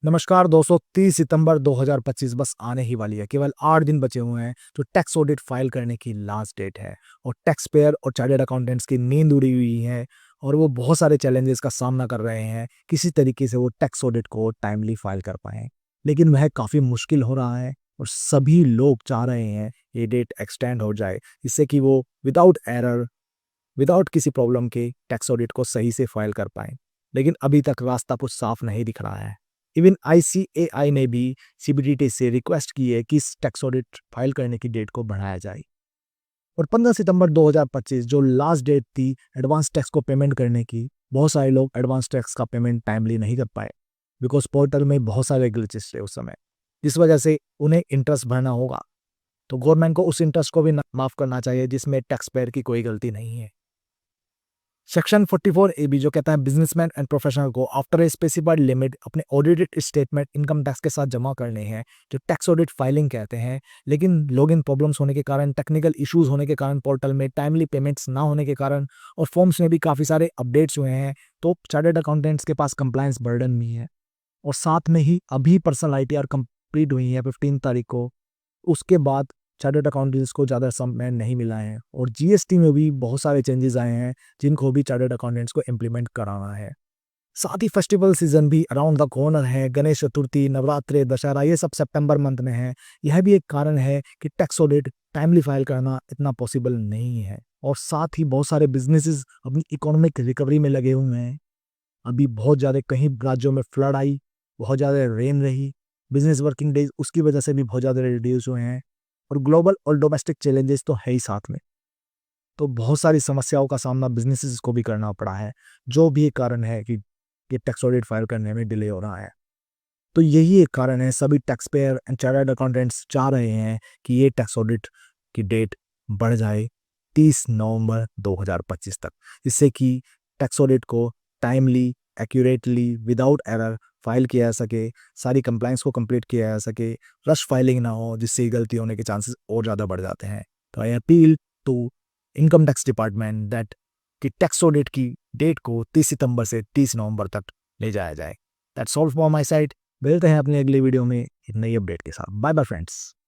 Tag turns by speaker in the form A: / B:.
A: नमस्कार दोस्तों, 30 सितंबर 2025 बस आने ही वाली है। केवल 8 दिन बचे हुए हैं जो टैक्स ऑडिट फाइल करने की लास्ट डेट है। और टैक्स पेयर और चार्टर्ड अकाउंटेंट्स की नींद उड़ी हुई है और वो बहुत सारे चैलेंजेस का सामना कर रहे हैं किसी तरीके से वो टैक्स ऑडिट को टाइमली फाइल कर पाएं। लेकिन वह काफ़ी मुश्किल हो रहा है और सभी लोग चाह रहे हैं ये डेट एक्सटेंड हो जाए, जिससे कि वो विदाउट एरर, विदाउट किसी प्रॉब्लम के टैक्स ऑडिट को सही से फाइल कर पाएं। लेकिन अभी तक रास्ता कुछ साफ नहीं दिख रहा है। इवन आईसीएआई ने भी सीबीडीटी से रिक्वेस्ट की है कि इस टैक्स ऑडिट फाइल करने की डेट को बढ़ाया जाए। और 15 सितंबर 2025 जो लास्ट डेट थी एडवांस टैक्स को पेमेंट करने की, बहुत सारे लोग एडवांस टैक्स का पेमेंट टाइमली नहीं कर पाए बिकॉज पोर्टल में बहुत सारे ग्लिचेस थे उस समय, जिस वजह से उन्हें इंटरेस्ट भरना होगा। तो गवर्नमेंट को उस इंटरेस्ट को भी माफ करना चाहिए जिसमें टैक्स पेयर की कोई गलती नहीं है। सेक्शन 44 ए बी जो कहता है बिजनेसमैन एंड प्रोफेशनल को आफ्टर ए स्पेसिफाइड लिमिट अपने ऑडिटेड स्टेटमेंट इनकम टैक्स के साथ जमा करने हैं, जो टैक्स ऑडिट फाइलिंग कहते हैं। लेकिन लॉगिन प्रॉब्लम्स होने के कारण, टेक्निकल इश्यूज होने के कारण, पोर्टल में टाइमली पेमेंट्स ना होने के कारण और फॉर्म्स में भी काफ़ी सारे अपडेट्स हुए हैं, तो चार्टर्ड अकाउंटेंट्स के पास कंप्लायंस बर्डन भी है। और साथ में ही अभी पर्सनल आईटीआर कंप्लीट हुई है 15 तारीख को। उसके बाद चार्टर्ड अकाउंटेंट्स को ज़्यादा समय नहीं मिला है और जीएसटी में भी बहुत सारे चेंजेस आए हैं जिनको भी चार्टर्ड अकाउंटेंट्स को इम्प्लीमेंट कराना है। साथ ही फेस्टिवल सीजन भी अराउंड द कॉर्नर है। गणेश चतुर्थी, नवरात्रि, दशहरा ये सब सितंबर मंथ में है। यह भी एक कारण है कि टैक्स ऑडिट टाइमली फाइल करना इतना पॉसिबल नहीं है। और साथ ही बहुत सारे बिजनेसेस अपनी इकोनॉमिक रिकवरी में लगे हुए हैं। अभी बहुत ज़्यादा कहीं राज्यों में फ्लड आई, बहुत ज़्यादा रेन रही, बिजनेस वर्किंग डेज उसकी वजह से भी बहुत ज़्यादा रिड्यूस हुए हैं। और ग्लोबल और डोमेस्टिक चैलेंजेस तो है ही साथ में। तो बहुत सारी समस्याओं का सामना बिजनेसेस को भी करना पड़ा है, जो भी एक कारण है कि ये टैक्स ऑडिट फाइल करने में डिले हो रहा है। तो यही एक कारण है, सभी tax payer and chartered accountants चाह रहे हैं कि ये टैक्स ऑडिट की डेट बढ़ जाए 30 नवंबर 2025 तक, जिससे कि टैक्स ऑडिट को timely, accurately, without error file किया जा सके, सारी कंप्लाइंस को कंप्लीट किया जा सके, रश फाइलिंग ना हो जिससे गलती होने के चांसेस और ज़्यादा बढ़ जाते हैं। तो I appeal to income tax department that कि टैक्स ऑडिट की डेट को 30 सितंबर से 30 नवंबर तक ले जाया जाए। That's all for my side. मिलते हैं अपनी अगली वीडियो में एक नई अपडेट के साथ। Bye bye friends.